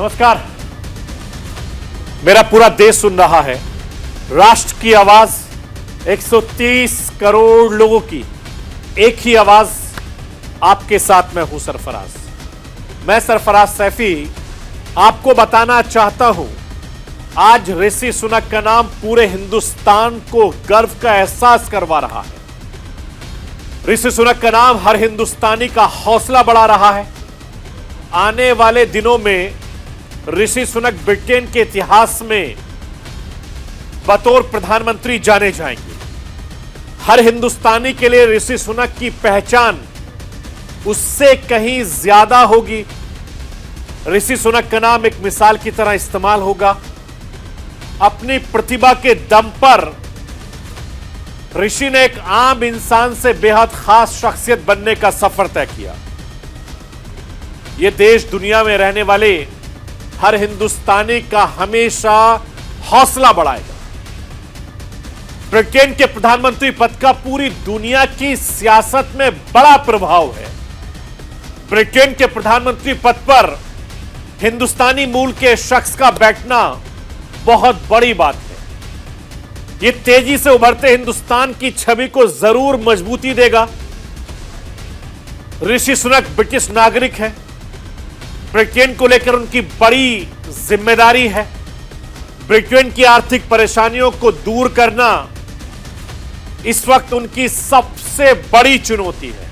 नमस्कार। मेरा पूरा देश सुन रहा है। राष्ट्र की आवाज 130 करोड़ लोगों की एक ही आवाज। आपके साथ मैं हूं सरफराज। मैं सरफराज सैफी आपको बताना चाहता हूं, आज ऋषि सुनक का नाम पूरे हिंदुस्तान को गर्व का एहसास करवा रहा है। ऋषि सुनक का नाम हर हिंदुस्तानी का हौसला बढ़ा रहा है। आने वाले दिनों में ऋषि सुनक ब्रिटेन के इतिहास में बतौर प्रधानमंत्री जाने जाएंगे। हर हिंदुस्तानी के लिए ऋषि सुनक की पहचान उससे कहीं ज्यादा होगी। ऋषि सुनक का नाम एक मिसाल की तरह इस्तेमाल होगा। अपनी प्रतिभा के दम पर ऋषि ने एक आम इंसान से बेहद खास शख्सियत बनने का सफर तय किया। यह देश दुनिया में रहने वाले हर हिंदुस्तानी का हमेशा हौसला बढ़ाएगा। ब्रिटेन के प्रधानमंत्री पद का पूरी दुनिया की सियासत में बड़ा प्रभाव है। ब्रिटेन के प्रधानमंत्री पद पर हिंदुस्तानी मूल के शख्स का बैठना बहुत बड़ी बात है। यह तेजी से उभरते हिंदुस्तान की छवि को जरूर मजबूती देगा। ऋषि सुनक ब्रिटिश नागरिक है। ब्रिटेन को लेकर उनकी बड़ी जिम्मेदारी है। ब्रिटेन की आर्थिक परेशानियों को दूर करना इस वक्त उनकी सबसे बड़ी चुनौती है।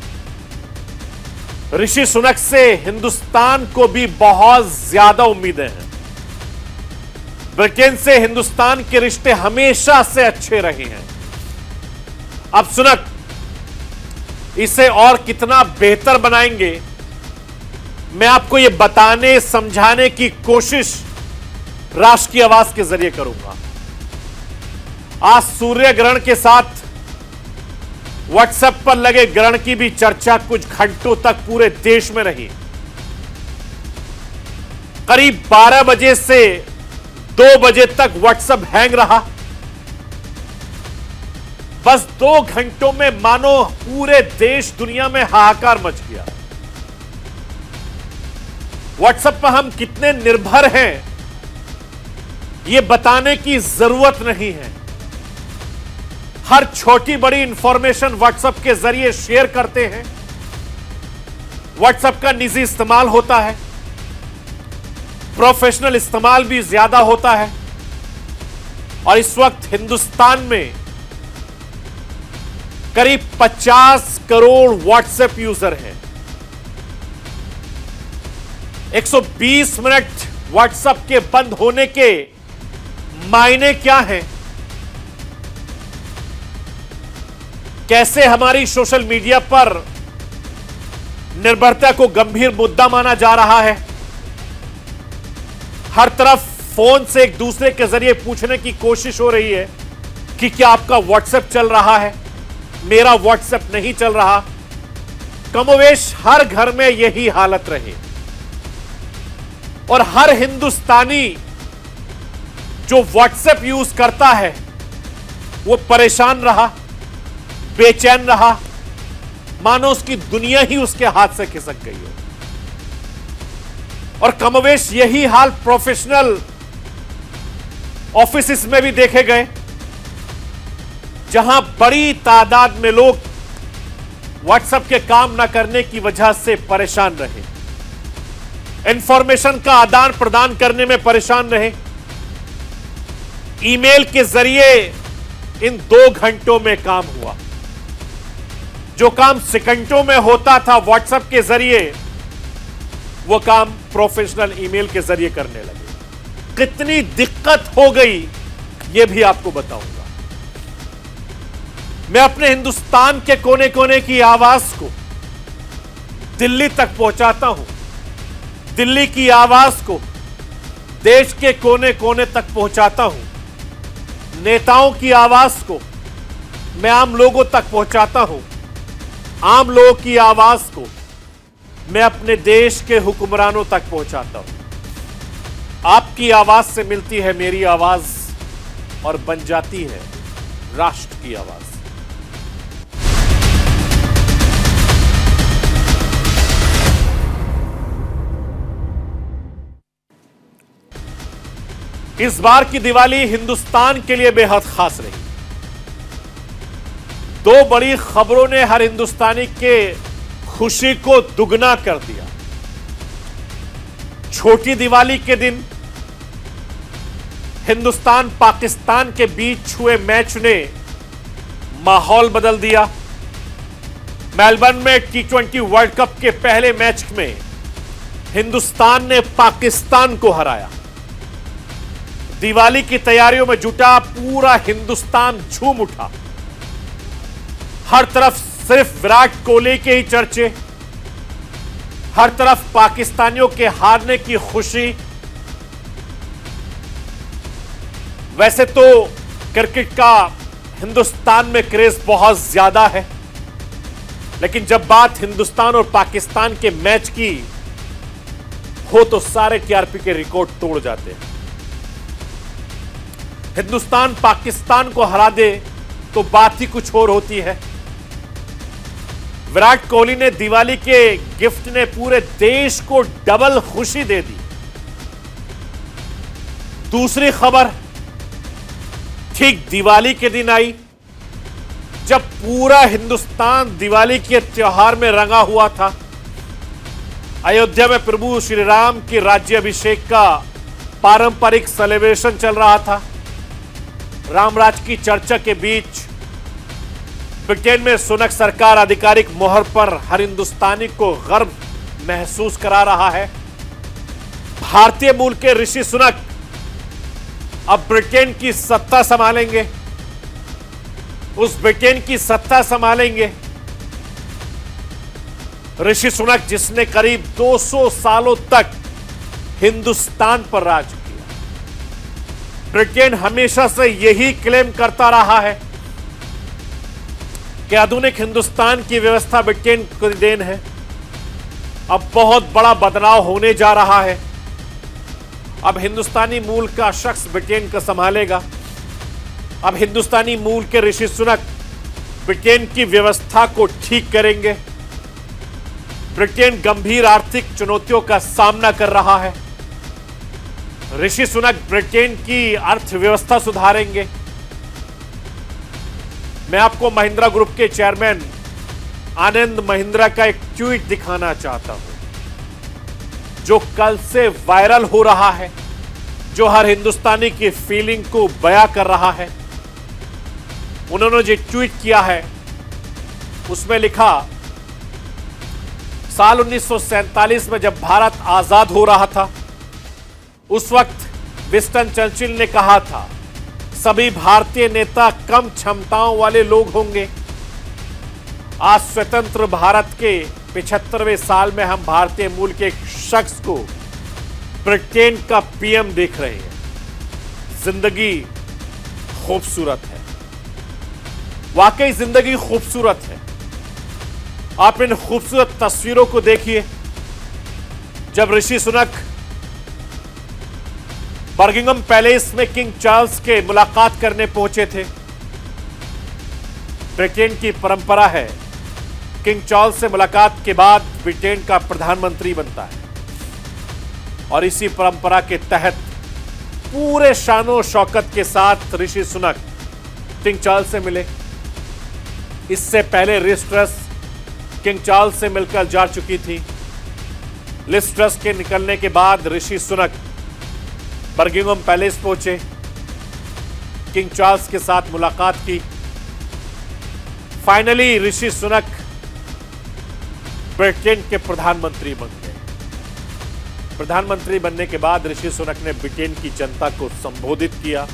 ऋषि सुनक से हिंदुस्तान को भी बहुत ज्यादा उम्मीदें हैं। ब्रिटेन से हिंदुस्तान के रिश्ते हमेशा से अच्छे रहे हैं। अब सुनक इसे और कितना बेहतर बनाएंगे, मैं आपको यह बताने समझाने की कोशिश राष्ट्र की आवाज के जरिए करूंगा। आज सूर्य ग्रहण के साथ व्हाट्सएप पर लगे ग्रहण की भी चर्चा कुछ घंटों तक पूरे देश में रही। करीब 12 बजे से 2 बजे तक व्हाट्सएप हैंग रहा। बस 2 घंटों में मानो पूरे देश दुनिया में हाहाकार मच गया। व्हाट्सएप पर हम कितने निर्भर हैं यह बताने की जरूरत नहीं है। हर छोटी बड़ी इंफॉर्मेशन व्हाट्सएप के जरिए शेयर करते हैं। व्हाट्सएप का निजी इस्तेमाल होता है, प्रोफेशनल इस्तेमाल भी ज्यादा होता है। और इस वक्त हिंदुस्तान में करीब 50 करोड़ व्हाट्सएप यूजर हैं। 120 मिनट व्हाट्सएप के बंद होने के मायने क्या हैं? कैसे हमारी सोशल मीडिया पर निर्भरता को गंभीर मुद्दा माना जा रहा है? हर तरफ फोन से एक दूसरे के जरिए पूछने की कोशिश हो रही है कि क्या आपका व्हाट्सएप चल रहा है? मेरा व्हाट्सएप नहीं चल रहा। कमोवेश हर घर में यही हालत रही और हर हिंदुस्तानी जो व्हाट्सएप यूज करता है वो परेशान रहा, बेचैन रहा, मानो उसकी दुनिया ही उसके हाथ से खिसक गई हो। और कमोवेश यही हाल प्रोफेशनल ऑफिसेस में भी देखे गए, जहां बड़ी तादाद में लोग व्हाट्सएप के काम न करने की वजह से परेशान रहे, इंफॉर्मेशन का आदान प्रदान करने में परेशान रहे। ईमेल के जरिए इन 2 घंटों में काम हुआ। जो काम सेकंडों में होता था व्हाट्सएप के जरिए, वो काम प्रोफेशनल ईमेल के जरिए करने लगे। कितनी दिक्कत हो गई यह भी आपको बताऊंगा। मैं अपने हिंदुस्तान के कोने कोने की आवाज को दिल्ली तक पहुंचाता हूं। दिल्ली की आवाज को देश के कोने कोने तक पहुंचाता हूं। नेताओं की आवाज को मैं आम लोगों तक पहुंचाता हूं। आम लोगों की आवाज को मैं अपने देश के हुक्मरानों तक पहुंचाता हूं। आपकी आवाज से मिलती है मेरी आवाज और बन जाती है राष्ट्र की आवाज। इस बार की दिवाली हिंदुस्तान के लिए बेहद खास रही। दो बड़ी खबरों ने हर हिंदुस्तानी के खुशी को दुगना कर दिया। छोटी दिवाली के दिन हिंदुस्तान पाकिस्तान के बीच हुए मैच ने माहौल बदल दिया। मेलबर्न में T20 वर्ल्ड कप के पहले मैच में हिंदुस्तान ने पाकिस्तान को हराया। दिवाली की तैयारियों में जुटा पूरा हिंदुस्तान झूम उठा। हर तरफ सिर्फ विराट कोहली के ही चर्चे, हर तरफ पाकिस्तानियों के हारने की खुशी। वैसे तो क्रिकेट का हिंदुस्तान में क्रेज बहुत ज्यादा है, लेकिन जब बात हिंदुस्तान और पाकिस्तान के मैच की हो तो सारे टीआरपी के रिकॉर्ड तोड़ जाते हैं। हिंदुस्तान पाकिस्तान को हरा दे तो बात ही कुछ और होती है। विराट कोहली ने दिवाली के गिफ्ट ने पूरे देश को डबल खुशी दे दी। दूसरी खबर ठीक दिवाली के दिन आई, जब पूरा हिंदुस्तान दिवाली के त्योहार में रंगा हुआ था। अयोध्या में प्रभु श्री राम के राज्याभिषेक का पारंपरिक सेलिब्रेशन चल रहा था। रामराज की चर्चा के बीच ब्रिटेन में सुनक सरकार आधिकारिक मोहर पर हर हिंदुस्तानी को गर्व महसूस करा रहा है। भारतीय मूल के ऋषि सुनक अब ब्रिटेन की सत्ता संभालेंगे। उस ब्रिटेन की सत्ता संभालेंगे ऋषि सुनक, जिसने करीब 200 सालों तक हिंदुस्तान पर राज किया। ब्रिटेन हमेशा से यही क्लेम करता रहा है कि आधुनिक हिंदुस्तान की व्यवस्था ब्रिटेन की देन है। अब बहुत बड़ा बदलाव होने जा रहा है। अब हिंदुस्तानी मूल का शख्स ब्रिटेन को संभालेगा। अब हिंदुस्तानी मूल के ऋषि सुनक ब्रिटेन की व्यवस्था को ठीक करेंगे। ब्रिटेन गंभीर आर्थिक चुनौतियों का सामना कर रहा है। ऋषि सुनक ब्रिटेन की अर्थव्यवस्था सुधारेंगे। मैं आपको महिंद्रा ग्रुप के चेयरमैन आनंद महिंद्रा का एक ट्वीट दिखाना चाहता हूं, जो कल से वायरल हो रहा है, जो हर हिंदुस्तानी की फीलिंग को बयां कर रहा है। उन्होंने जो ट्वीट किया है उसमें लिखा, साल 1947 में जब भारत आजाद हो रहा था, उस वक्त विंस्टन चर्चिल ने कहा था, सभी भारतीय नेता कम क्षमताओं वाले लोग होंगे। आज स्वतंत्र भारत के 75वें साल में हम भारतीय मूल के एक शख्स को ब्रिटेन का पीएम देख रहे हैं। जिंदगी खूबसूरत है, वाकई जिंदगी खूबसूरत है। आप इन खूबसूरत तस्वीरों को देखिए। जब ऋषि सुनक बर्मिंघम पैलेस में किंग चार्ल्स के मुलाकात करने पहुंचे थे। ब्रिटेन की परंपरा है, किंग चार्ल्स से मुलाकात के बाद ब्रिटेन का प्रधानमंत्री बनता है, और इसी परंपरा के तहत पूरे शानो शौकत के साथ ऋषि सुनक किंग चार्ल्स से मिले। इससे पहले लिज ट्रस किंग चार्ल्स से मिलकर जा चुकी थी। लिज ट्रस के निकलने के बाद ऋषि सुनक बर्मिंघम पैलेस पहुंचे, किंग चार्ल्स के साथ मुलाकात की। फाइनली ऋषि सुनक ब्रिटेन के प्रधानमंत्री बन गए। प्रधानमंत्री बनने के बाद ऋषि सुनक ने ब्रिटेन की जनता को संबोधित किया।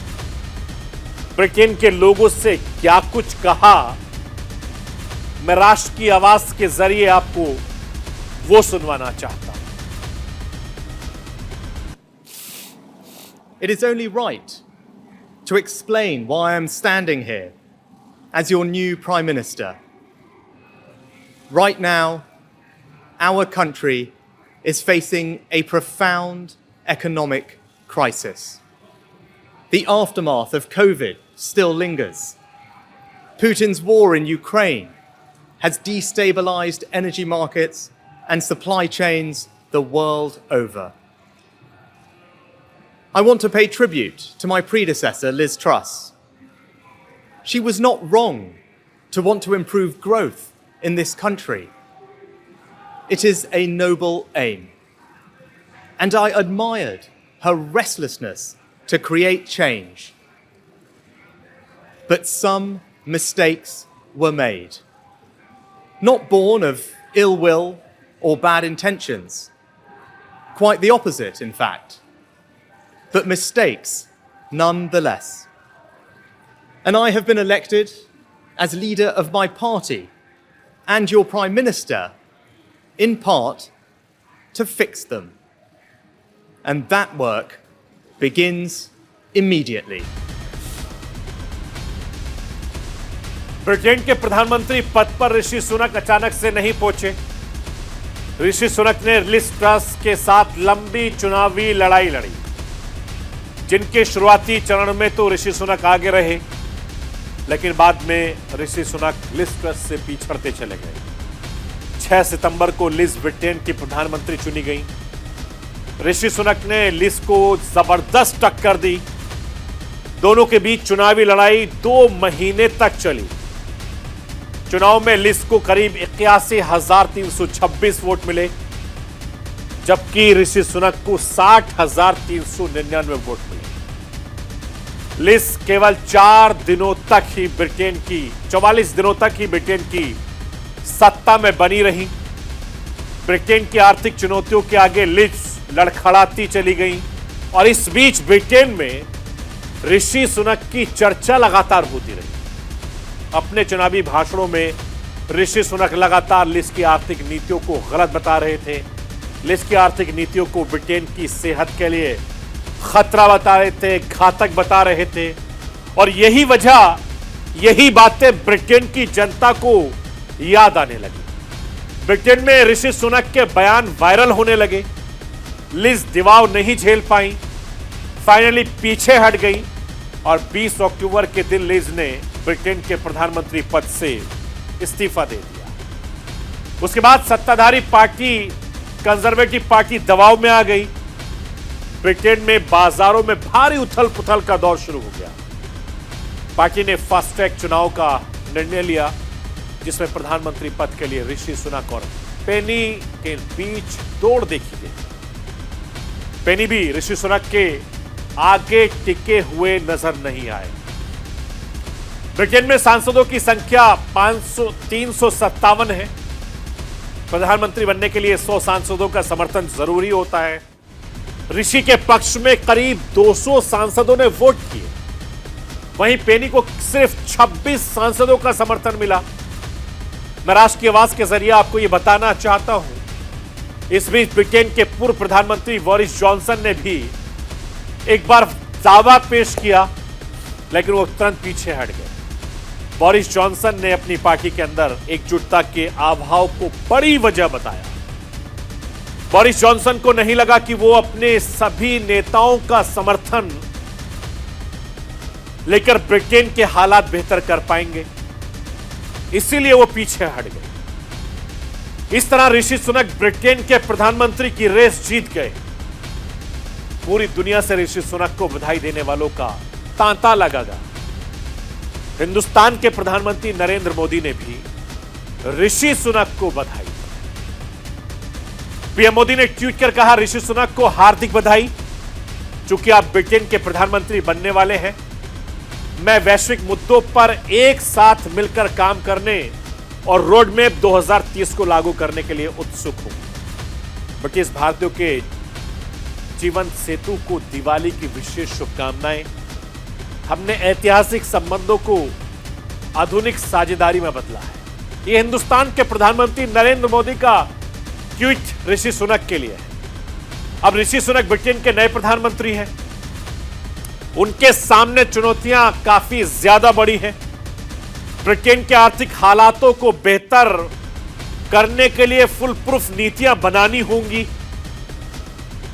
ब्रिटेन के लोगों से क्या कुछ कहा, मैं राष्ट्र की आवाज के जरिए आपको वो सुनवाना चाहता हूं। It is only right to explain why I am standing here as your new Prime Minister. Right now, our country is facing a profound economic crisis. The aftermath of COVID still lingers. Putin's war in Ukraine has destabilized energy markets and supply chains the world over. I want to pay tribute to my predecessor, Liz Truss. She was not wrong to want to improve growth in this country. It is a noble aim. And I admired her restlessness to create change. But some mistakes were made. Not born of ill will or bad intentions. Quite the opposite, in fact. But mistakes nonetheless. And I have been elected as leader of my party and your Prime Minister, in part, to fix them. And that work begins immediately. Britain के प्रधानमंत्री पद पर ऋषि सुनक अचानक से नहीं पहुंचे। ऋषि सुनक ने Liz truss के साथ लंबी चुनावी लड़ाई लड़ी, जिनके शुरुआती चरण में तो ऋषि सुनक आगे रहे, लेकिन बाद में ऋषि सुनक लिज ट्रस से पिछड़ते चले गए। 6 सितंबर को लिज ब्रिटेन की प्रधानमंत्री चुनी गई। ऋषि सुनक ने लिज को जबरदस्त टक्कर दी। दोनों के बीच चुनावी लड़ाई 2 महीने तक चली। चुनाव में लिज को करीब 81,326 वोट मिले, जबकि ऋषि सुनक को 60,399 वोट मिले। लिज केवल 44 दिनों तक ही ब्रिटेन की सत्ता में बनी रही। ब्रिटेन की आर्थिक चुनौतियों के आगे लिज लड़खड़ाती चली गई और इस बीच ब्रिटेन में ऋषि सुनक की चर्चा लगातार होती रही। अपने चुनावी भाषणों में ऋषि सुनक लगातार लिज की आर्थिक नीतियों को गलत बता रहे थे। लिज की आर्थिक नीतियों को ब्रिटेन की सेहत के लिए खतरा बता रहे थे, घातक बता रहे थे। और यही बातें ब्रिटेन की जनता को याद आने लगी। ब्रिटेन में ऋषि सुनक के बयान वायरल होने लगे। लिज दबाव नहीं झेल पाई, फाइनली पीछे हट गई और 20 अक्टूबर के दिन लिज ने ब्रिटेन के प्रधानमंत्री पद से इस्तीफा दे दिया। उसके बाद सत्ताधारी पार्टी कंजर्वेटिव पार्टी दबाव में आ गई। ब्रिटेन में बाजारों में भारी उथल पुथल का दौर शुरू हो गया। पार्टी ने फास्ट ट्रैक चुनाव का निर्णय लिया, जिसमें प्रधानमंत्री पद के लिए ऋषि सुनक और पेनी के बीच दौड़ देखी गई। पेनी भी ऋषि सुनक के आगे टिके हुए नजर नहीं आए। ब्रिटेन में सांसदों की संख्या 357 है। प्रधानमंत्री बनने के लिए 100 सांसदों का समर्थन जरूरी होता है। ऋषि के पक्ष में करीब 200 सांसदों ने वोट किए, वहीं पेनी को सिर्फ 26 सांसदों का समर्थन मिला। मैं राष्ट्र की आवाज के जरिए आपको यह बताना चाहता हूं, इस बीच ब्रिटेन के पूर्व प्रधानमंत्री बोरिस जॉनसन ने भी एक बार दावा पेश किया, लेकिन वो तुरंत पीछे हट गए। बोरिस जॉनसन ने अपनी पार्टी के अंदर एकजुटता के अभाव को बड़ी वजह बताया। बोरिस जॉनसन को नहीं लगा कि वो अपने सभी नेताओं का समर्थन लेकर ब्रिटेन के हालात बेहतर कर पाएंगे, इसीलिए वो पीछे हट गए। इस तरह ऋषि सुनक ब्रिटेन के प्रधानमंत्री की रेस जीत गए। पूरी दुनिया से ऋषि सुनक को बधाई देने वालों का तांता लगेगा। हिंदुस्तान के प्रधानमंत्री नरेंद्र मोदी ने भी ऋषि सुनक को बधाई। पीएम मोदी ने ट्वीट कर कहा, ऋषि सुनक को हार्दिक बधाई, चूंकि आप ब्रिटेन के प्रधानमंत्री बनने वाले हैं। मैं वैश्विक मुद्दों पर एक साथ मिलकर काम करने और रोड मैप 2030 को लागू करने के लिए उत्सुक हूं। ब्रिटिश भारतीयों के जीवन सेतु को दिवाली की विशेष शुभकामनाएं। हमने ऐतिहासिक संबंधों को आधुनिक साझेदारी में बदला है। यह हिंदुस्तान के प्रधानमंत्री नरेंद्र मोदी का ट्वीट ऋषि सुनक के लिए है। अब ऋषि सुनक ब्रिटेन के नए प्रधानमंत्री हैं। उनके सामने चुनौतियां काफी ज्यादा बड़ी हैं। ब्रिटेन के आर्थिक हालातों को बेहतर करने के लिए फुल प्रूफ नीतियां बनानी होंगी।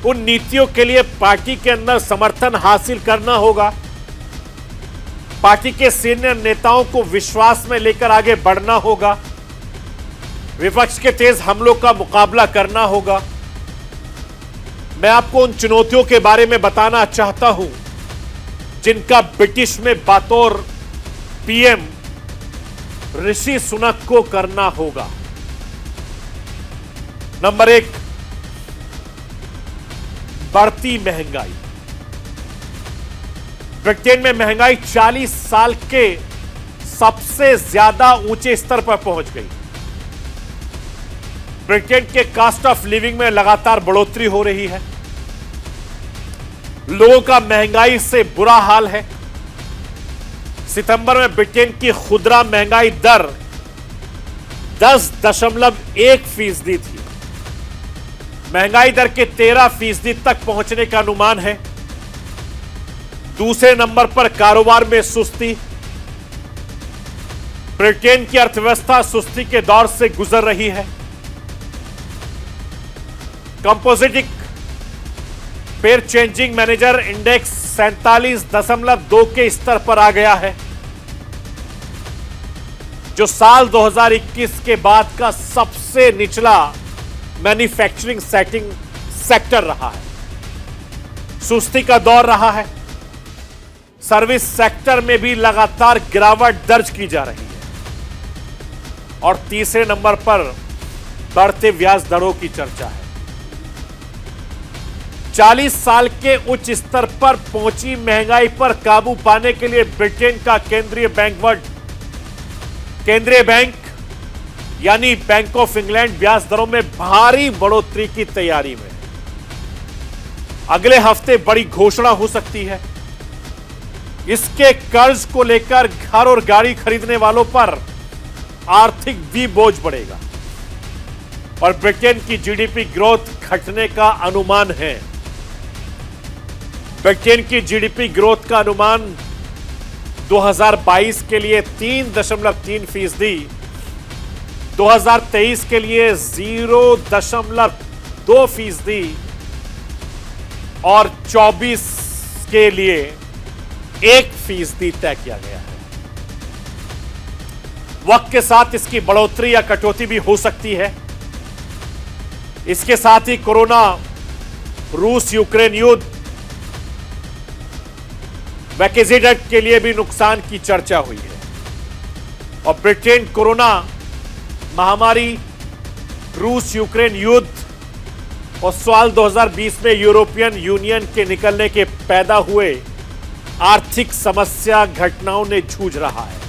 उन नीतियों के लिए पार्टी के अंदर समर्थन हासिल करना होगा। पार्टी के सीनियर नेताओं को विश्वास में लेकर आगे बढ़ना होगा। विपक्ष के तेज हमलों का मुकाबला करना होगा। मैं आपको उन चुनौतियों के बारे में बताना चाहता हूं जिनका ब्रिटिश में बतौर पीएम ऋषि सुनक को करना होगा। नंबर 1, बढ़ती महंगाई। ब्रिटेन में महंगाई 40 साल के सबसे ज्यादा ऊंचे स्तर पर पहुंच गई। ब्रिटेन के कॉस्ट ऑफ लिविंग में लगातार बढ़ोतरी हो रही है। लोगों का महंगाई से बुरा हाल है। सितंबर में ब्रिटेन की खुदरा महंगाई दर 10.1% थी। महंगाई दर के 13% तक पहुंचने का अनुमान है। दूसरे नंबर पर कारोबार में सुस्ती। ब्रिटेन की अर्थव्यवस्था सुस्ती के दौर से गुजर रही है। कंपोजिटिक पेयर चेंजिंग मैनेजर इंडेक्स 47.2 के स्तर पर आ गया है, जो साल 2021 के बाद का सबसे निचला मैन्युफैक्चरिंग सेक्टर रहा है। सुस्ती का दौर रहा है। सर्विस सेक्टर में भी लगातार गिरावट दर्ज की जा रही है। और तीसरे नंबर पर बढ़ते ब्याज दरों की चर्चा है। 40 साल के उच्च स्तर पर पहुंची महंगाई पर काबू पाने के लिए ब्रिटेन का केंद्रीय बैंक यानी बैंक ऑफ इंग्लैंड ब्याज दरों में भारी बढ़ोतरी की तैयारी में। अगले हफ्ते बड़ी घोषणा हो सकती है। इसके कर्ज को लेकर घर और गाड़ी खरीदने वालों पर आर्थिक भी बोझ बढ़ेगा और ब्रिटेन की जीडीपी ग्रोथ घटने का अनुमान है। ब्रिटेन की जीडीपी ग्रोथ का अनुमान 2022 के लिए 3.3%, 2023 के लिए 0.2% और 24 के लिए 1% तय किया गया है। वक्त के साथ इसकी बढ़ोतरी या कटौती भी हो सकती है। इसके साथ ही कोरोना, रूस यूक्रेन युद्ध, ब्रेक्जिट के लिए भी नुकसान की चर्चा हुई है और ब्रिटेन कोरोना महामारी, रूस यूक्रेन युद्ध और साल 2020 में यूरोपियन यूनियन के निकलने के पैदा हुए आर्थिक समस्या घटनाओं ने जूझ रहा है।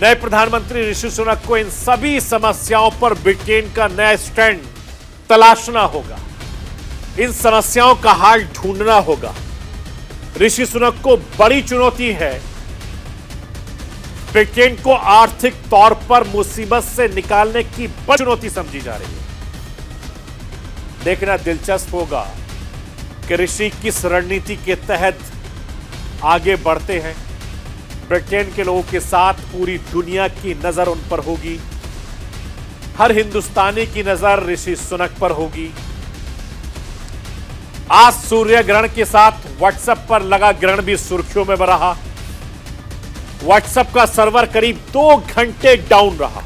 नए प्रधानमंत्री ऋषि सुनक को इन सभी समस्याओं पर ब्रिटेन का नया स्टैंड तलाशना होगा। इन समस्याओं का हल ढूंढना होगा। ऋषि सुनक को बड़ी चुनौती है। ब्रिटेन को आर्थिक तौर पर मुसीबत से निकालने की बड़ी चुनौती समझी जा रही है। देखना दिलचस्प होगा कि ऋषि किस रणनीति के तहत आगे बढ़ते हैं। ब्रिटेन के लोगों के साथ पूरी दुनिया की नजर उन पर होगी। हर हिंदुस्तानी की नजर ऋषि सुनक पर होगी। आज सूर्य ग्रहण के साथ व्हाट्सएप पर लगा ग्रहण भी सुर्खियों में रहा। व्हाट्सएप का सर्वर करीब 2 घंटे डाउन रहा।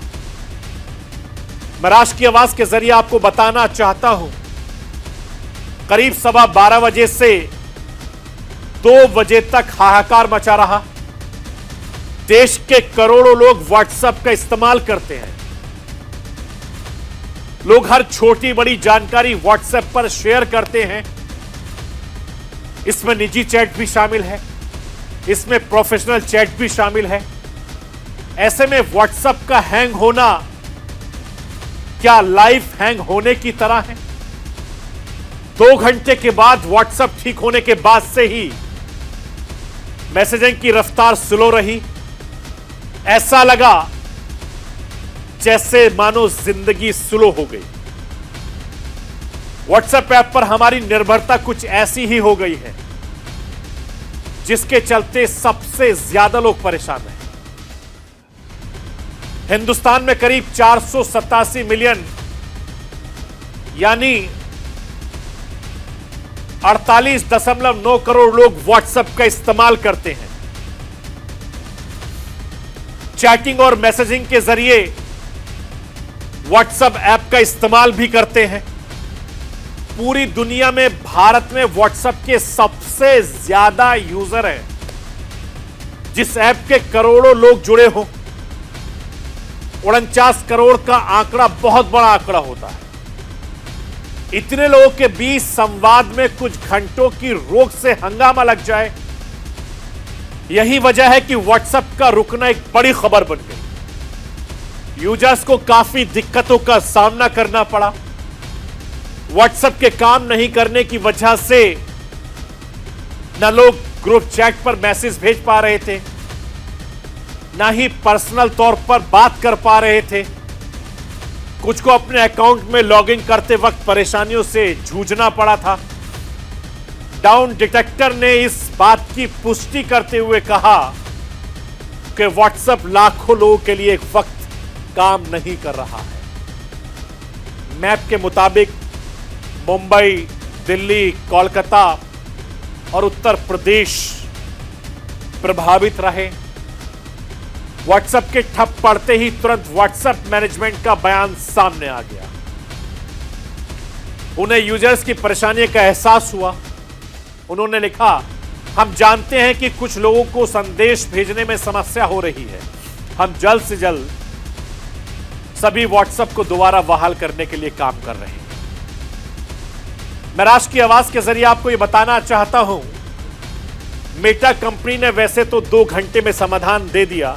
मैं राष्ट्र की आवाज के जरिए आपको बताना चाहता हूं, करीब 12:15 बजे से 2 बजे तक हाहाकार मचा रहा। देश के करोड़ों लोग व्हाट्सएप का इस्तेमाल करते हैं। लोग हर छोटी बड़ी जानकारी व्हाट्सएप पर शेयर करते हैं। इसमें निजी चैट भी शामिल है, इसमें प्रोफेशनल चैट भी शामिल है। ऐसे में व्हाट्सएप का हैंग होना क्या लाइव हैंग होने की तरह है? 2 घंटे के बाद व्हाट्सएप ठीक होने के बाद से ही मैसेजिंग की रफ्तार स्लो रही। ऐसा लगा जैसे मानो जिंदगी स्लो हो गई। व्हाट्सएप ऐप पर हमारी निर्भरता कुछ ऐसी ही हो गई है जिसके चलते सबसे ज्यादा लोग परेशान हैं। हिंदुस्तान में करीब 487 मिलियन यानी 48.9 करोड़ लोग व्हाट्सएप का इस्तेमाल करते हैं। चैटिंग और मैसेजिंग के जरिए व्हाट्सएप ऐप का इस्तेमाल भी करते हैं। पूरी दुनिया में भारत में व्हाट्सएप के सबसे ज्यादा यूजर हैं, जिस ऐप के करोड़ों लोग जुड़े हो। 49 करोड़ का आंकड़ा बहुत बड़ा आंकड़ा होता है। इतने लोगों के बीच संवाद में कुछ घंटों की रोक से हंगामा लग जाए, यही वजह है कि व्हाट्सएप का रुकना एक बड़ी खबर बन गई। यूजर्स को काफी दिक्कतों का सामना करना पड़ा। व्हाट्सएप के काम नहीं करने की वजह से न लोग ग्रुप चैट पर मैसेज भेज पा रहे थे, ना ही पर्सनल तौर पर बात कर पा रहे थे। कुछ को अपने अकाउंट में लॉगिन करते वक्त परेशानियों से जूझना पड़ा था। डाउन डिटेक्टर ने इस बात की पुष्टि करते हुए कहा कि व्हाट्सएप लाखों लोगों के लिए एक वक्त काम नहीं कर रहा है। मैप के मुताबिक मुंबई, दिल्ली, कोलकाता और उत्तर प्रदेश प्रभावित रहे। व्हाट्सएप के ठप पड़ते ही तुरंत व्हाट्सएप मैनेजमेंट का बयान सामने आ गया। उन्हें यूजर्स की परेशानी का एहसास हुआ। उन्होंने लिखा, हम जानते हैं कि कुछ लोगों को संदेश भेजने में समस्या हो रही है। हम जल्द से जल्द सभी व्हाट्सएप को दोबारा बहाल करने के लिए काम कर रहे हैं। मैं राष्ट्र की आवाज के जरिए आपको यह बताना चाहता हूं, मेटा कंपनी ने वैसे तो 2 घंटे में समाधान दे दिया,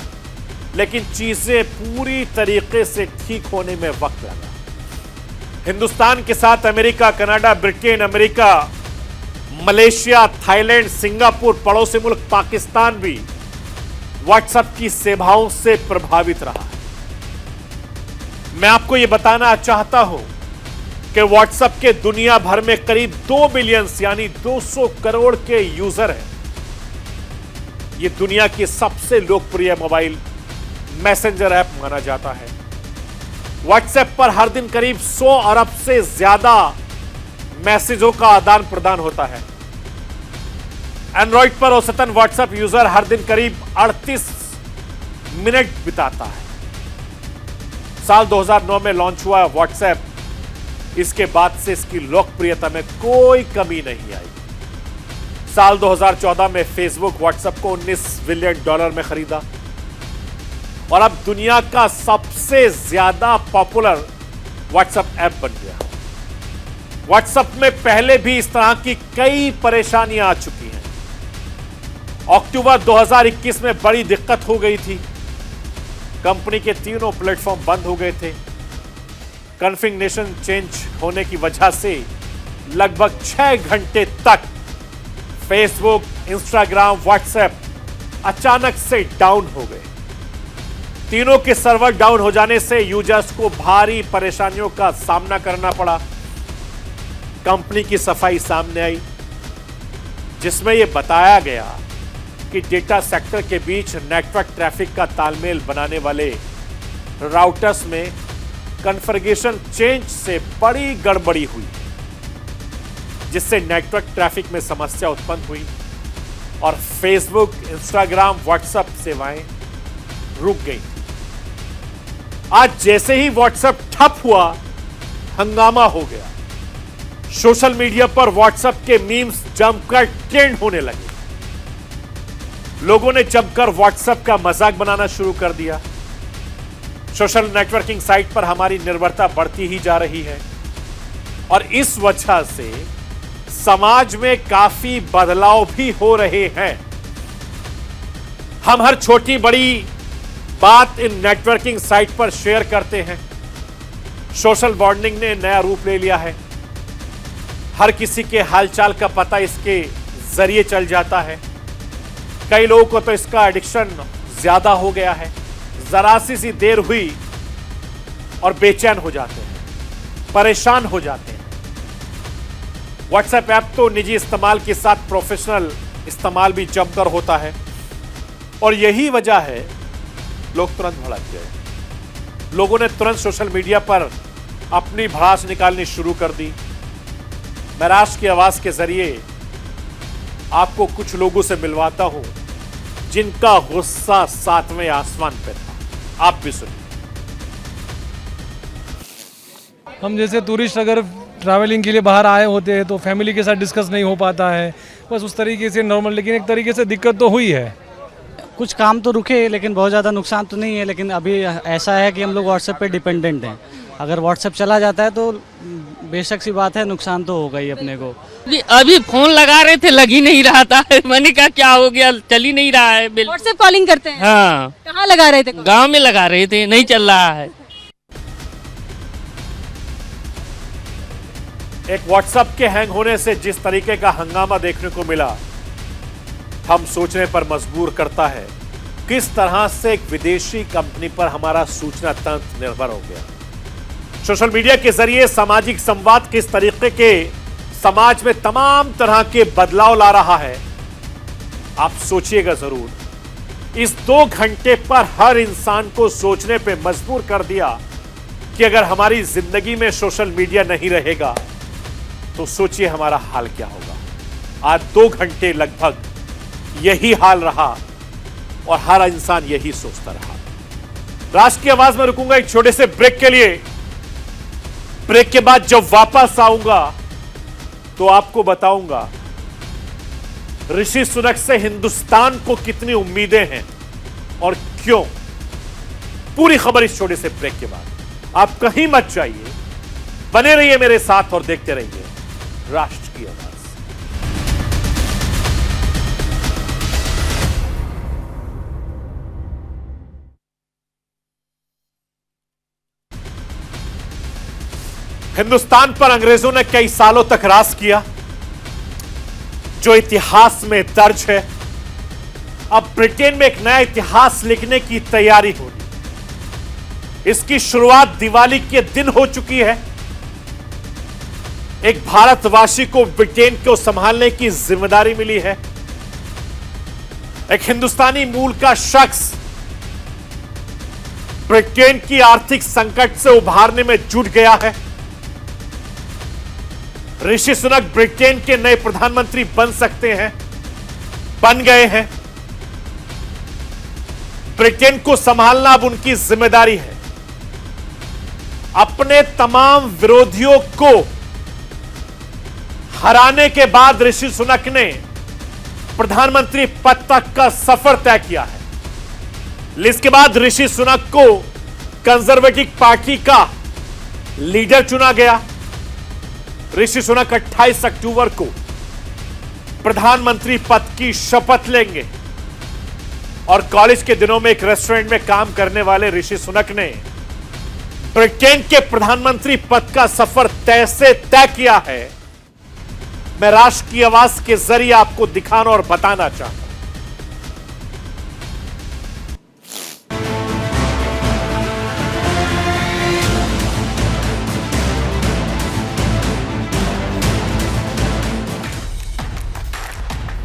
लेकिन चीजें पूरी तरीके से ठीक होने में वक्त लगा। हिंदुस्तान के साथ America, Canada, Britain, America, Malaysia, Thailand, Singapore, पड़ोसी मुल्क पाकिस्तान भी व्हाट्सएप की सेवाओं से प्रभावित रहा है। मैं आपको यह बताना चाहता हूं कि व्हाट्सएप के दुनिया भर में करीब 2 बिलियन यानी 200 करोड़ के यूजर हैं। यह दुनिया की सबसे लोकप्रिय मोबाइल मैसेंजर ऐप माना जाता है। व्हाट्सएप पर हर दिन करीब 100 अरब से ज्यादा मैसेजों का आदान प्रदान होता है। एंड्रॉइड पर औसतन व्हाट्सएप यूजर हर दिन करीब 38 मिनट बिताता है। साल 2009 में लॉन्च हुआ व्हाट्सएप, इसके बाद से इसकी लोकप्रियता में कोई कमी नहीं आई। साल 2014 में फेसबुक व्हाट्सएप को $19 बिलियन में खरीदा और अब दुनिया का सबसे ज्यादा पॉपुलर व्हाट्सएप ऐप बन गया। व्हाट्सएप में पहले भी इस तरह की कई परेशानियां आ चुकी हैं। अक्टूबर 2021 में बड़ी दिक्कत हो गई थी। कंपनी के तीनों प्लेटफॉर्म बंद हो गए थे। कॉन्फ़िगरेशन चेंज होने की वजह से लगभग 6 घंटे तक फेसबुक, इंस्टाग्राम, व्हाट्सएप अचानक से डाउन हो गए। तीनों के सर्वर डाउन हो जाने से यूजर्स को भारी परेशानियों का सामना करना पड़ा। कंपनी की सफाई सामने आई, जिसमें यह बताया गया कि डेटा सेक्टर के बीच नेटवर्क ट्रैफिक का तालमेल बनाने वाले राउटर्स में कॉन्फ़िगरेशन चेंज से बड़ी गड़बड़ी हुई, जिससे नेटवर्क ट्रैफिक में समस्या उत्पन्न हुई और फेसबुक, इंस्टाग्राम, व्हाट्सएप सेवाएं रुक गई। आज जैसे ही व्हाट्सएप ठप हुआ, हंगामा हो गया। सोशल मीडिया पर व्हाट्सएप के मीम्स जमकर ट्रेंड होने लगे। लोगों ने जमकर व्हाट्सएप का मजाक बनाना शुरू कर दिया। सोशल नेटवर्किंग साइट पर हमारी निर्भरता बढ़ती ही जा रही है और इस वजह से समाज में काफी बदलाव भी हो रहे हैं। हम हर छोटी बड़ी बात इन नेटवर्किंग साइट पर शेयर करते हैं। सोशल बॉन्डिंग ने नया रूप ले लिया है। हर किसी के हालचाल का पता इसके जरिए चल जाता है। कई लोगों को तो इसका एडिक्शन ज्यादा हो गया है। जरा सी देर हुई और बेचैन हो जाते हैं, परेशान हो जाते हैं। व्हाट्सएप ऐप तो निजी इस्तेमाल के साथ प्रोफेशनल इस्तेमाल भी जमकर होता है और यही वजह है लोग तुरंत भड़क गए। लोगों ने तुरंत सोशल मीडिया पर अपनी भड़ास निकालनी शुरू कर दी। मैं राष्ट्र की आवाज के जरिए आपको कुछ लोगों से मिलवाता हूं जिनका गुस्सा 7वें आसमान पे था। आप भी सुनिए। हम जैसे टूरिस्ट अगर ट्रैवलिंग के लिए बाहर आए होते हैं तो फैमिली के साथ डिस्कस नहीं हो पाता है, बस उस तरीके से नॉर्मल। लेकिन एक तरीके से दिक्कत तो हुई है। कुछ काम तो रुके लेकिन बहुत ज़्यादा नुकसान तो नहीं है। लेकिन अभी ऐसा है कि हम लोग व्हाट्सएप पे डिपेंडेंट हैं। अगर व्हाट्सएप चला जाता है तो बेशक सी बात है, नुकसान तो होगा ही अपने को। अभी फोन लगा रहे थे, लग ही नहीं रहा था। मैंने कहा क्या हो गया, चल ही नहीं रहा है। व्हाट्सएप कॉलिंग करते हैं? हाँ। कहाँ लगा रहे थे? गांव में लगा रहे थे, नहीं चल रहा है। एक व्हाट्सएप के हैंग होने से जिस तरीके का हंगामा देखने को मिला, हम सोचने पर मजबूर करता है किस तरह से एक विदेशी कंपनी पर हमारा सूचना तंत्र निर्भर हो गया। सोशल मीडिया के जरिए सामाजिक संवाद किस तरीके के समाज में तमाम तरह के बदलाव ला रहा है, आप सोचिएगा जरूर। इस 2 घंटे पर हर इंसान को सोचने पे मजबूर कर दिया कि अगर हमारी जिंदगी में सोशल मीडिया नहीं रहेगा तो सोचिए हमारा हाल क्या होगा। आज 2 घंटे लगभग यही हाल रहा और हर इंसान यही सोचता रहा। राष्ट्र की आवाज में रुकूंगा एक छोटे से ब्रेक के लिए। ब्रेक के बाद जब वापस आऊंगा तो आपको बताऊंगा ऋषि सुनक से हिंदुस्तान को कितनी उम्मीदें हैं और क्यों। पूरी खबर इस छोटे से ब्रेक के बाद। आप कहीं मत जाइए, बने रहिए मेरे साथ और देखते रहिए राष्ट्र की आवाज। हिंदुस्तान पर अंग्रेजों ने कई सालों तक राज किया, जो इतिहास में दर्ज है। अब ब्रिटेन में एक नया इतिहास लिखने की तैयारी हो रही। इसकी शुरुआत दिवाली के दिन हो चुकी है। एक भारतवासी को ब्रिटेन को संभालने की जिम्मेदारी मिली है। एक हिंदुस्तानी मूल का शख्स ब्रिटेन की आर्थिक संकट से उभारने में जुट गया है। ऋषि सुनक ब्रिटेन के नए प्रधानमंत्री बन सकते हैं, बन गए हैं। ब्रिटेन को संभालना अब उनकी जिम्मेदारी है। अपने तमाम विरोधियों को हराने के बाद ऋषि सुनक ने प्रधानमंत्री पद तक का सफर तय किया है। इसके बाद ऋषि सुनक को कंजर्वेटिव पार्टी का लीडर चुना गया। ऋषि सुनक 28 अक्टूबर को प्रधानमंत्री पद की शपथ लेंगे और कॉलेज के दिनों में एक रेस्टोरेंट में काम करने वाले ऋषि सुनक ने ब्रिटेन के प्रधानमंत्री पद का सफर तय से तय किया है। मैं राष्ट्र की आवाज के जरिए आपको दिखाना और बताना चाहता हूं।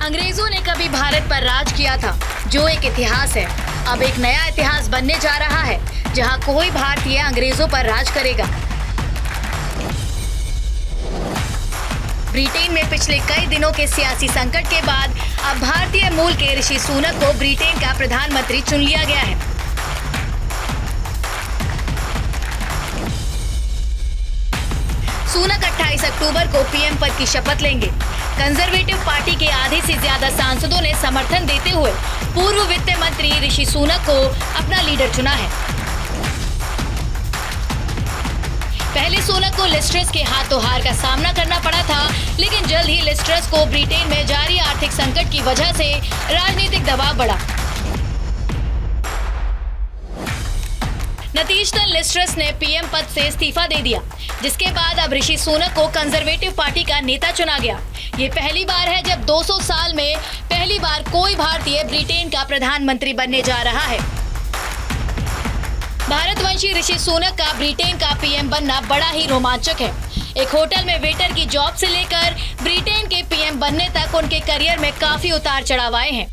अंग्रेजों ने कभी भारत पर राज किया था, जो एक इतिहास है। अब एक नया इतिहास बनने जा रहा है, जहां कोई भारतीय अंग्रेजों पर राज करेगा। ब्रिटेन में पिछले कई दिनों के सियासी संकट के बाद अब भारतीय मूल के ऋषि सुनक को ब्रिटेन का प्रधानमंत्री चुन लिया गया है। सुनक 28 अक्टूबर को पीएम पद की शपथ लेंगे। कंजर्वेटिव पार्टी के आधे से ज्यादा सांसदों ने समर्थन देते हुए पूर्व वित्त मंत्री ऋषि सुनक को अपना लीडर चुना है। पहले सुनक को लिज ट्रस के हाथों हार का सामना करना पड़ा था, लेकिन जल्द ही लिज ट्रस को ब्रिटेन में जारी आर्थिक संकट की वजह से राजनीतिक दबाव बढ़ा। नतीजतन लिज ट्रस ने पीएम पद से इस्तीफा दे दिया, जिसके बाद अब ऋषि सुनक को कंजर्वेटिव पार्टी का नेता चुना गया। ये पहली बार है जब 200 साल में पहली बार कोई भारतीय ब्रिटेन का प्रधानमंत्री बनने जा रहा है। भारतवंशी ऋषि सुनक का ब्रिटेन का पीएम बनना बड़ा ही रोमांचक है। एक होटल में वेटर की जॉब से लेकर ब्रिटेन के पीएम बनने तक उनके करियर में काफी उतार चढ़ाव आए हैं,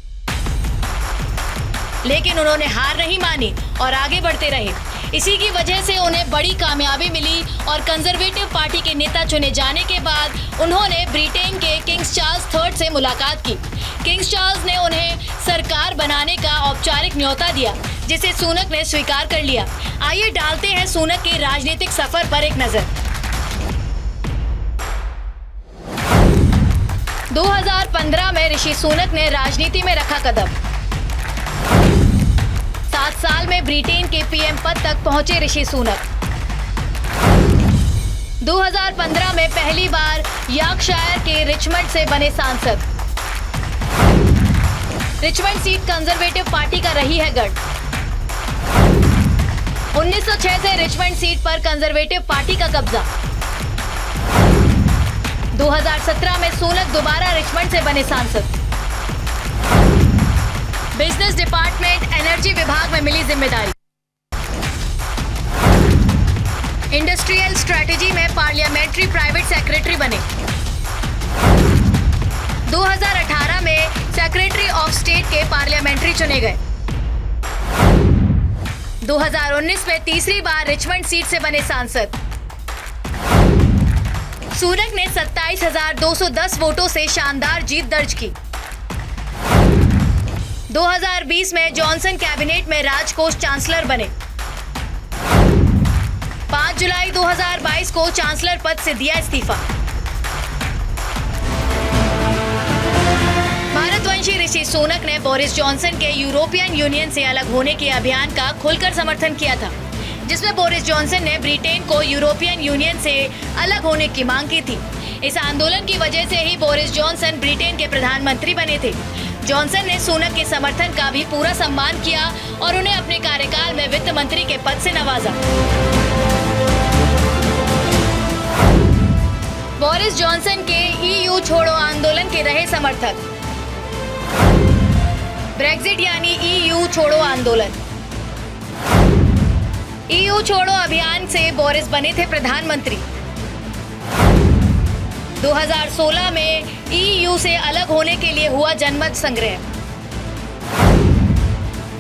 लेकिन उन्होंने हार नहीं मानी और आगे बढ़ते रहे। इसी की वजह से उन्हें बड़ी कामयाबी मिली और कंजर्वेटिव पार्टी के नेता चुने जाने के बाद उन्होंने ब्रिटेन के किंग्स चार्ल्स III से मुलाकात की। किंग्स चार्ल्स ने उन्हें सरकार बनाने का औपचारिक न्योता दिया, जिसे सुनक ने स्वीकार कर लिया। आइए डालते हैं सुनक के राजनीतिक सफर पर एक नजर। 2015 में ऋषि सुनक ने राजनीति में रखा कदम। 7 साल में ब्रिटेन के पीएम पद तक पहुंचे ऋषि सुनक। 2015 में पहली बार यॉर्कशायर के रिचमंड से बने सांसद। रिचमंड सीट कंजर्वेटिव पार्टी का रही है गढ़। 1906 से रिचमंड सीट पर कंजर्वेटिव पार्टी का कब्जा। 2017 में सुनक दोबारा रिचमंड से बने सांसद। बिजनेस डिपार्टमेंट एनर्जी विभाग में मिली जिम्मेदारी। इंडस्ट्रियल स्ट्रेटेजी में पार्लियामेंट्री प्राइवेट सेक्रेटरी बने। 2018 में सेक्रेटरी ऑफ स्टेट के पार्लियामेंट्री चुने गए। 2019 में तीसरी बार रिचमंड सीट से बने सांसद। सुनक ने 27,210 वोटों से शानदार जीत दर्ज की। 2020 में जॉनसन कैबिनेट में राजकोष चांसलर बने। 5 जुलाई 2022 को चांसलर पद से दिया इस्तीफा। भारतवंशी ऋषि सुनक ने बोरिस जॉनसन के यूरोपियन यूनियन से अलग होने के अभियान का खुलकर समर्थन किया था, जिसमें बोरिस जॉनसन ने ब्रिटेन को यूरोपियन यूनियन से अलग होने की मांग की थी। इस आंदोलन की वजह से ही बोरिस जॉनसन ब्रिटेन के प्रधानमंत्री बने थे। जॉनसन ने सुनक के समर्थन का भी पूरा सम्मान किया और उन्हें अपने कार्यकाल में वित्त मंत्री के पद से नवाजा। बोरिस जॉनसन के ईयू छोड़ो आंदोलन के रहे समर्थक। ब्रेक्जिट यानी ईयू छोड़ो आंदोलन। ईयू छोड़ो अभियान से बोरिस बने थे प्रधानमंत्री। 2016 में ईयू से अलग होने के लिए हुआ जनमत संग्रह।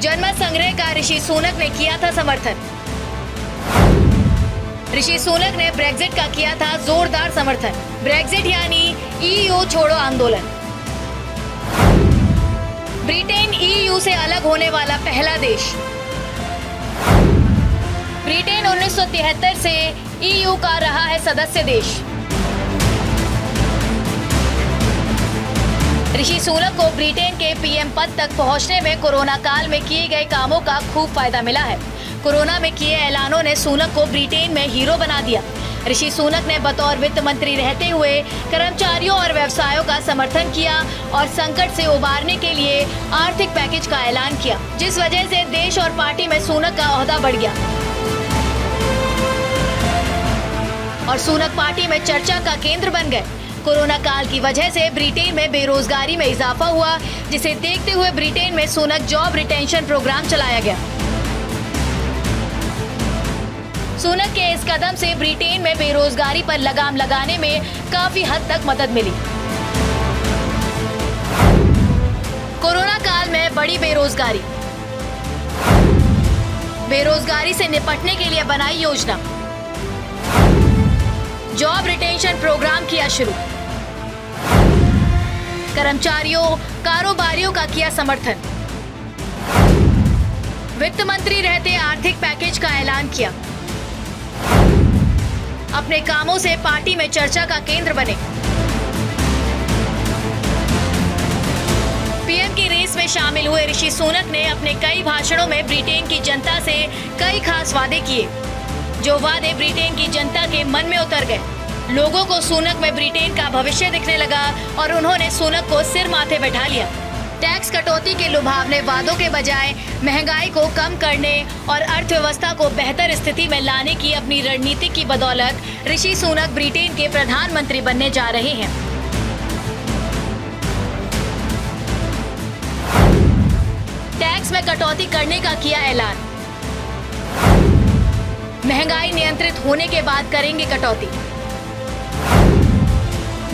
जनमत संग्रह का ऋषि सुनक ने किया था समर्थन। ऋषि सुनक ने ब्रेक्जिट का किया था जोरदार समर्थन। ब्रेक्जिट यानी ईयू छोड़ो आंदोलन। ब्रिटेन ईयू से अलग होने वाला पहला देश। ब्रिटेन 1973 से ईयू का रहा है सदस्य देश। ऋषि सुनक को ब्रिटेन के पीएम पद तक पहुंचने में कोरोना काल में किए गए कामों का खूब फायदा मिला है। कोरोना में किए ऐलानों ने सुनक को ब्रिटेन में हीरो बना दिया। ऋषि सुनक ने बतौर वित्त मंत्री रहते हुए कर्मचारियों और व्यवसायों का समर्थन किया और संकट से उबारने के लिए आर्थिक पैकेज का ऐलान किया, जिस वजह से देश और पार्टी में सुनक का ओहदा बढ़ गया और सुनक पार्टी में चर्चा का केंद्र बन गए। कोरोना काल की वजह से ब्रिटेन में बेरोजगारी में इजाफा हुआ, जिसे देखते हुए ब्रिटेन में सुनक जॉब रिटेंशन प्रोग्राम चलाया गया। सुनक के इस कदम से ब्रिटेन में बेरोजगारी पर लगाम लगाने में काफी हद तक मदद मिली। कोरोना काल में बड़ी बेरोजगारी से निपटने के लिए बनाई योजना। जॉब रिटेंशन प्रोग्राम किया शुरू। कर्मचारियों, कारोबारियों का किया समर्थन। वित्त मंत्री रहते आर्थिक पैकेज का ऐलान किया। अपने कामों से पार्टी में चर्चा का केंद्र बने। पीएम की रेस में शामिल हुए ऋषि सुनक ने अपने कई भाषणों में ब्रिटेन की जनता से कई खास वादे किए, जो वादे ब्रिटेन की जनता के मन में उतर गए। लोगों को सुनक में ब्रिटेन का भविष्य दिखने लगा और उन्होंने सुनक को सिर माथे बैठा लिया। टैक्स कटौती के लुभावने वादों के बजाय महंगाई को कम करने और अर्थव्यवस्था को बेहतर स्थिति में लाने की अपनी रणनीति की बदौलत ऋषि सुनक ब्रिटेन के प्रधानमंत्री बनने जा रहे हैं। टैक्स में कटौती करने का किया ऐलान। महंगाई नियंत्रित होने के बाद करेंगे कटौती।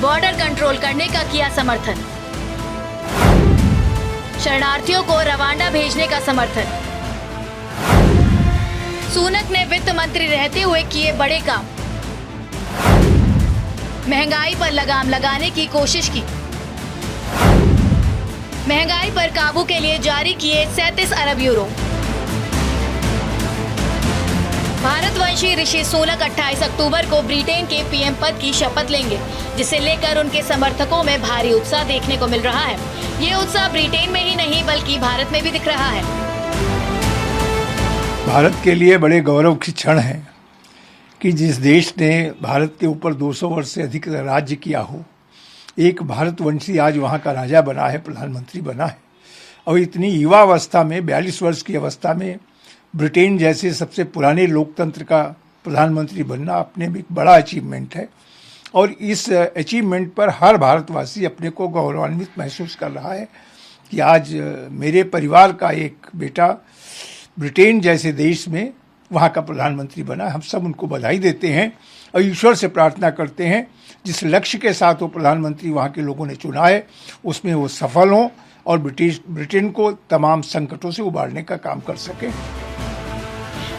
बॉर्डर कंट्रोल करने का किया समर्थन। शरणार्थियों को रवांडा भेजने का समर्थन। सुनक ने वित्त मंत्री रहते हुए किए बड़े काम। महंगाई पर लगाम लगाने की कोशिश की। महंगाई पर काबू के लिए जारी किए 37 अरब यूरो। भारतवंशी ऋषि सुनक 28 अक्टूबर को ब्रिटेन के पीएम पद की शपथ लेंगे, जिसे लेकर उनके समर्थकों में भारी उत्साह देखने को मिल रहा है। ये उत्साह ब्रिटेन में ही नहीं बल्कि भारत में भी दिख रहा है। भारत के लिए बड़े गौरव की क्षण है कि जिस देश ने भारत के ऊपर 200 वर्ष से अधिक राज्य किया हो, एक भारतवंशी आज वहाँ का राजा बना है, प्रधानमंत्री बना है। और इतनी युवा अवस्था में, 42 वर्ष की अवस्था में ब्रिटेन जैसे सबसे पुराने लोकतंत्र का प्रधानमंत्री बनना अपने में एक बड़ा अचीवमेंट है। और इस अचीवमेंट पर हर भारतवासी अपने को गौरवान्वित महसूस कर रहा है कि आज मेरे परिवार का एक बेटा ब्रिटेन जैसे देश में वहाँ का प्रधानमंत्री बना। हम सब उनको बधाई देते हैं और ईश्वर से प्रार्थना करते हैं जिस लक्ष्य के साथ वो प्रधानमंत्री वहाँ के लोगों ने चुना है उसमें वो सफल हों और ब्रिटेन को तमाम संकटों से उबारने का काम कर सकें।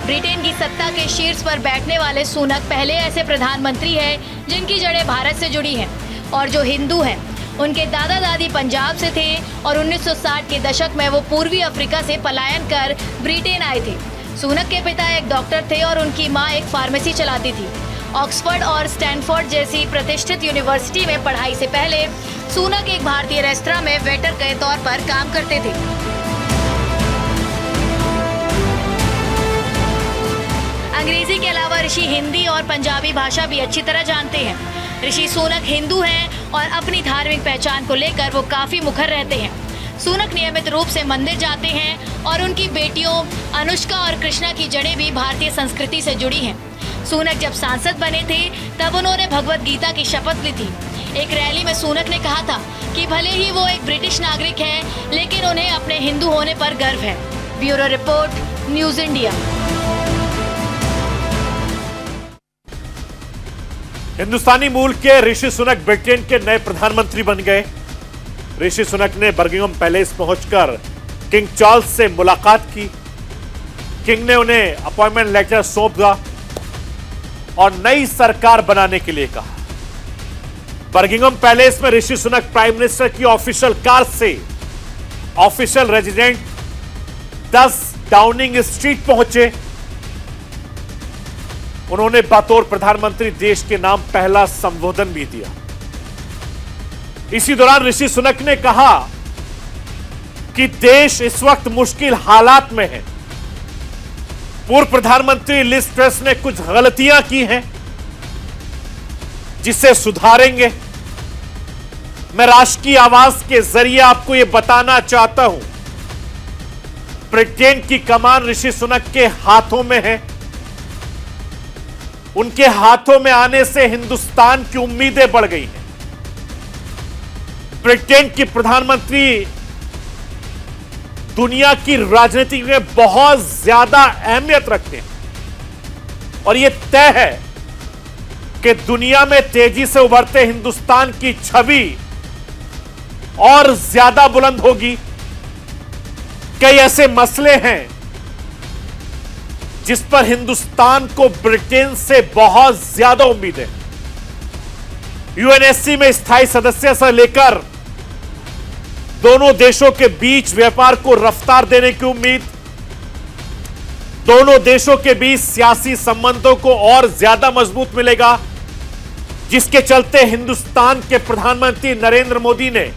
ब्रिटेन की सत्ता के शीर्ष पर बैठने वाले सुनक पहले ऐसे प्रधानमंत्री हैं जिनकी जड़ें भारत से जुड़ी हैं और जो हिंदू हैं। उनके दादा दादी पंजाब से थे और 1960 के दशक में वो पूर्वी अफ्रीका से पलायन कर ब्रिटेन आए थे। सुनक के पिता एक डॉक्टर थे और उनकी मां एक फार्मेसी चलाती थी। ऑक्सफोर्ड और स्टैनफोर्ड जैसी प्रतिष्ठित यूनिवर्सिटी में पढ़ाई से पहले सुनक एक भारतीय रेस्तरां में वेटर के तौर पर काम करते थे। अंग्रेजी के अलावा ऋषि हिंदी और पंजाबी भाषा भी अच्छी तरह जानते हैं। ऋषि सुनक हिंदू हैं और अपनी धार्मिक पहचान को लेकर वो काफी मुखर रहते हैं। सुनक नियमित रूप से मंदिर जाते हैं और उनकी बेटियों अनुष्का और कृष्णा की जड़ें भी भारतीय संस्कृति से जुड़ी हैं। सुनक जब सांसद बने थे तब उन्होंने भगवत गीता की शपथ ली थी। एक रैली में सुनक ने कहा था कि भले ही वो एक ब्रिटिश नागरिक हैं, लेकिन उन्हें अपने हिंदू होने पर गर्व है। Bureau report, news India. हिंदुस्तानी मूल के ऋषि सुनक ब्रिटेन के नए प्रधानमंत्री बन गए। ऋषि सुनक ने बर्मिंघम पैलेस पहुंचकर किंग चार्ल्स से मुलाकात की। किंग ने उन्हें अपॉइंटमेंट लेटर सौंप दिया और नई सरकार बनाने के लिए कहा। बर्मिंघम पैलेस में ऋषि सुनक प्राइम मिनिस्टर की ऑफिशियल कार से ऑफिशियल रेजिडेंट 10 डाउनिंग स्ट्रीट पहुंचे। उन्होंने बतौर प्रधानमंत्री देश के नाम पहला संबोधन भी दिया। इसी दौरान ऋषि सुनक ने कहा कि देश इस वक्त मुश्किल हालात में है। पूर्व प्रधानमंत्री लिज ट्रस ने कुछ गलतियां की हैं जिसे सुधारेंगे। मैं राष्ट्रीय आवाज के जरिए आपको यह बताना चाहता हूं, ब्रिटेन की कमान ऋषि सुनक के हाथों में है। उनके हाथों में आने से हिंदुस्तान की उम्मीदें बढ़ गई हैं। ब्रिटेन की प्रधानमंत्री दुनिया की राजनीति में बहुत ज्यादा अहमियत रखते हैं और यह तय है कि दुनिया में तेजी से उभरते हिंदुस्तान की छवि और ज्यादा बुलंद होगी। कई ऐसे मसले हैं जिस पर हिंदुस्तान को ब्रिटेन से बहुत ज्यादा उम्मीद है। यूएनएससी में स्थायी सदस्य से लेकर दोनों देशों के बीच व्यापार को रफ्तार देने की उम्मीद, दोनों देशों के बीच सियासी संबंधों को और ज्यादा मजबूत मिलेगा, जिसके चलते हिंदुस्तान के प्रधानमंत्री नरेंद्र मोदी ने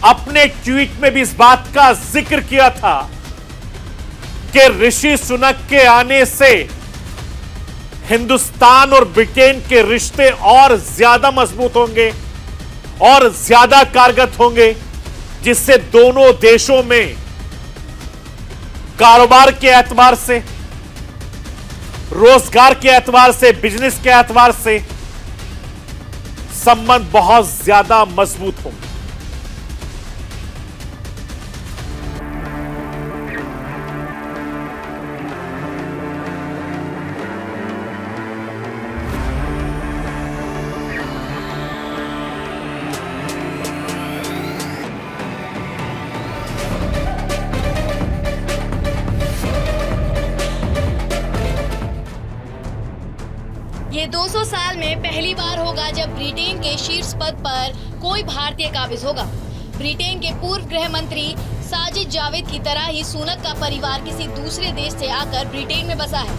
अपने ट्वीट में भी इस बात का जिक्र किया था कि ऋषि सुनक के आने से हिंदुस्तान और ब्रिटेन के रिश्ते और ज्यादा मजबूत होंगे और ज्यादा कारगर होंगे, जिससे दोनों देशों में कारोबार के एतबार से, रोजगार के एतबार से, बिजनेस के एतबार से संबंध बहुत ज्यादा मजबूत होंगे। ये 200 साल में पहली बार होगा जब ब्रिटेन के शीर्ष पद पर कोई भारतीय काबिज होगा। ब्रिटेन के पूर्व गृह मंत्री साजिद जावेद की तरह ही सुनक का परिवार किसी दूसरे देश से आकर ब्रिटेन में बसा है।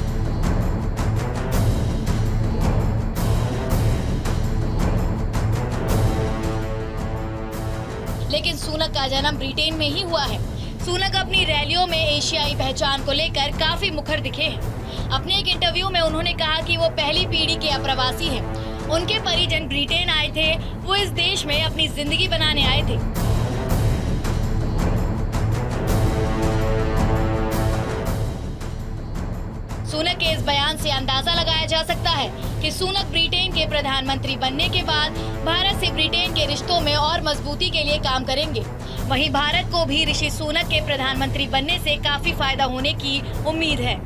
सुनक का जन्म ब्रिटेन में ही हुआ है। सुनक अपनी रैलियों में एशियाई पहचान को लेकर काफी मुखर दिखे हैं। अपने एक इंटरव्यू में उन्होंने कहा कि वो पहली पीढ़ी के अप्रवासी हैं। उनके परिजन ब्रिटेन आए थे, वो इस देश में अपनी जिंदगी बनाने आए थे। सुनक के इस बयान से अंदाजा लगाया जा सकता है कि सुनक ब्रिटेन के प्रधानमंत्री बनने के बाद भारत से ब्रिटेन के रिश्तों में और मजबूती के लिए काम करेंगे। वहीं भारत को भी ऋषि सुनक के प्रधानमंत्री बनने से काफी फायदा होने की उम्मीद है।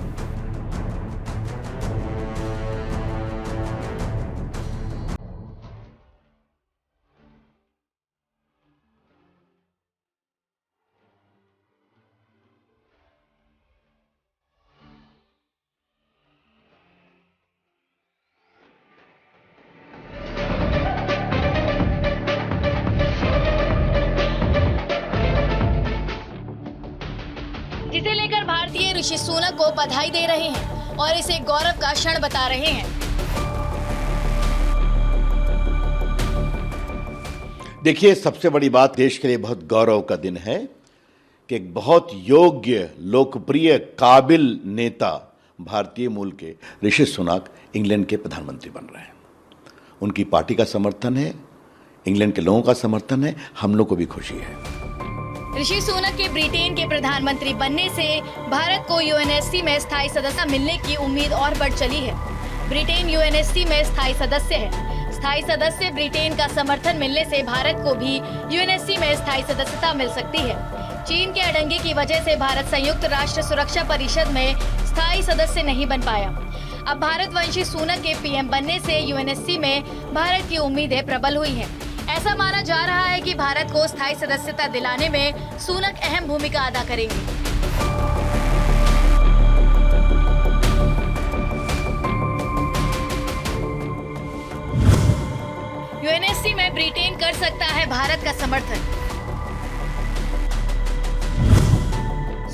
जिसे लेकर भारतीय ऋषि सुनक को बधाई दे रहे हैं और इसे गौरव का क्षण बता रहे हैं। देखिए, सबसे बड़ी बात देश के लिए बहुत गौरव का दिन है कि एक बहुत योग्य, लोकप्रिय, काबिल नेता भारतीय मूल के ऋषि सुनक इंग्लैंड के प्रधानमंत्री बन रहे हैं। उनकी पार्टी का समर्थन है, इंग्लैंड के लोगों का समर्थन है, हम लोग को भी खुशी है। ऋषि सुनक के ब्रिटेन के प्रधानमंत्री बनने से भारत को यूएनएससी में स्थायी सदस्यता मिलने की उम्मीद और बढ़ चली है। ब्रिटेन यूएनएससी में स्थायी सदस्य है। स्थायी सदस्य ब्रिटेन का समर्थन मिलने से भारत को भी यूएनएससी में स्थायी सदस्यता मिल सकती है। चीन के अड़ंगे की वजह से भारत संयुक्त राष्ट्र सुरक्षा परिषद में स्थायी सदस्य नहीं बन पाया। अब भारतवंशी सुनक के पीएम बनने से यूएनएससी में भारत की उम्मीदें प्रबल हुई हैं। ऐसा माना जा रहा है कि भारत को स्थायी सदस्यता दिलाने में सुनक अहम भूमिका अदा करेंगे। यूएनएससी में ब्रिटेन कर सकता है भारत का समर्थन।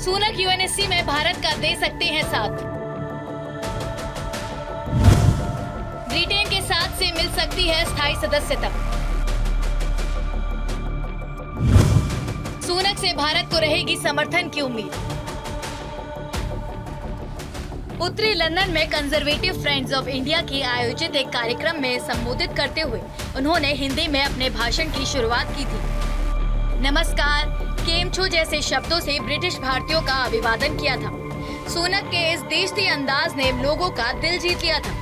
सुनक यूएनएससी में भारत का दे सकते हैं साथ। ब्रिटेन के साथ से मिल सकती है स्थायी सदस्यता। सुनक से भारत को रहेगी समर्थन की उम्मीद। उत्तरी लंदन में कंजर्वेटिव फ्रेंड्स ऑफ इंडिया की आयोजित एक कार्यक्रम में संबोधित करते हुए उन्होंने हिंदी में अपने भाषण की शुरुआत की थी। नमस्कार, केम छो जैसे शब्दों से ब्रिटिश भारतीयों का अभिवादन किया था। सुनक के इस देशती अंदाज ने लोगों का दिल जीत लिया था।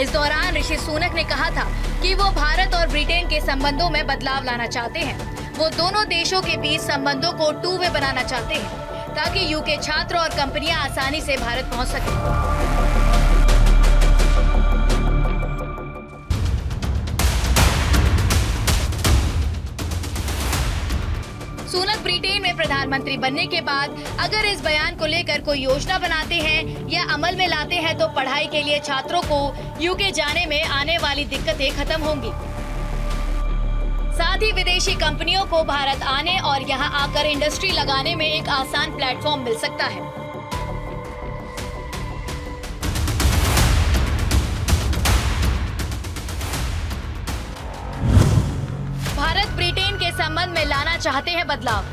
इस दौरान ऋषि सुनक ने कहा था कि वो भारत और ब्रिटेन के संबंधों में बदलाव लाना चाहते हैं। वो दोनों देशों के बीच संबंधों को टू वे बनाना चाहते हैं ताकि यूके छात्र और कंपनियां आसानी से भारत पहुंच सकें। सुनक ब्रिटेन में प्रधानमंत्री बनने के बाद अगर इस बयान को लेकर कोई योजना बनाते हैं या अमल में लाते हैं तो पढ़ाई के लिए छात्रों को यूके जाने में आने वाली दिक्कतें खत्म होंगी। साथ ही विदेशी कंपनियों को भारत आने और यहां आकर इंडस्ट्री लगाने में एक आसान प्लेटफॉर्म मिल सकता है। भारत ब्रिटेन के संबंध में लाना चाहते हैं बदलाव।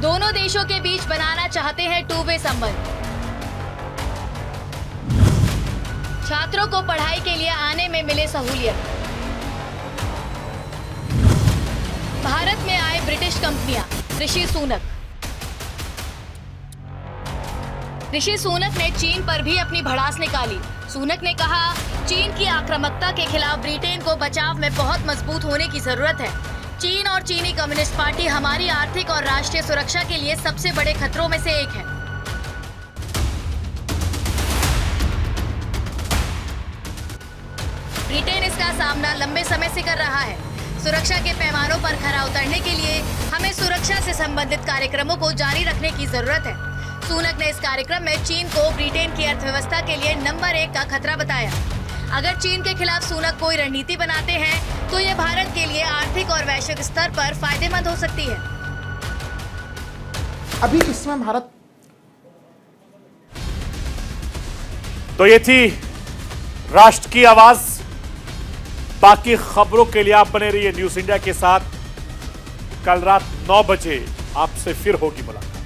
दोनों देशों के बीच बनाना चाहते हैं टू वे संबंध। छात्रों को पढ़ाई के लिए आने में मिले सहूलियत। भारत में आए ब्रिटिश कंपनियां। ऋषि सुनक ने चीन पर भी अपनी भड़ास निकाली। सुनक ने कहा, चीन की आक्रामकता के खिलाफ ब्रिटेन को बचाव में बहुत मजबूत होने की जरूरत है। चीन और चीनी कम्युनिस्ट पार्टी हमारी आर्थिक और राष्ट्रीय सुरक्षा के लिए सबसे बड़े खतरों में से एक है। ब्रिटेन इसका सामना लंबे समय से कर रहा है। सुरक्षा के पैमानों पर खरा उतरने के लिए हमें सुरक्षा से संबंधित कार्यक्रमों को जारी रखने की जरूरत है। सुनक ने इस कार्यक्रम में चीन को ब्रिटेन की अर्थव्यवस्था के लिए नंबर 1 का खतरा बताया। अगर चीन के खिलाफ सुनक कोई रणनीति बनाते हैं तो ये भारत के लिए आर्थिक और वैश्विक स्तर पर फायदेमंद हो सकती है। अभी इसमें भारत तो ये थी राष्ट्र की आवाज बाकी खबरों के लिए आप बने रहिए न्यूज इंडिया के साथ। कल रात 9 बजे आपसे फिर होगी मुलाकात।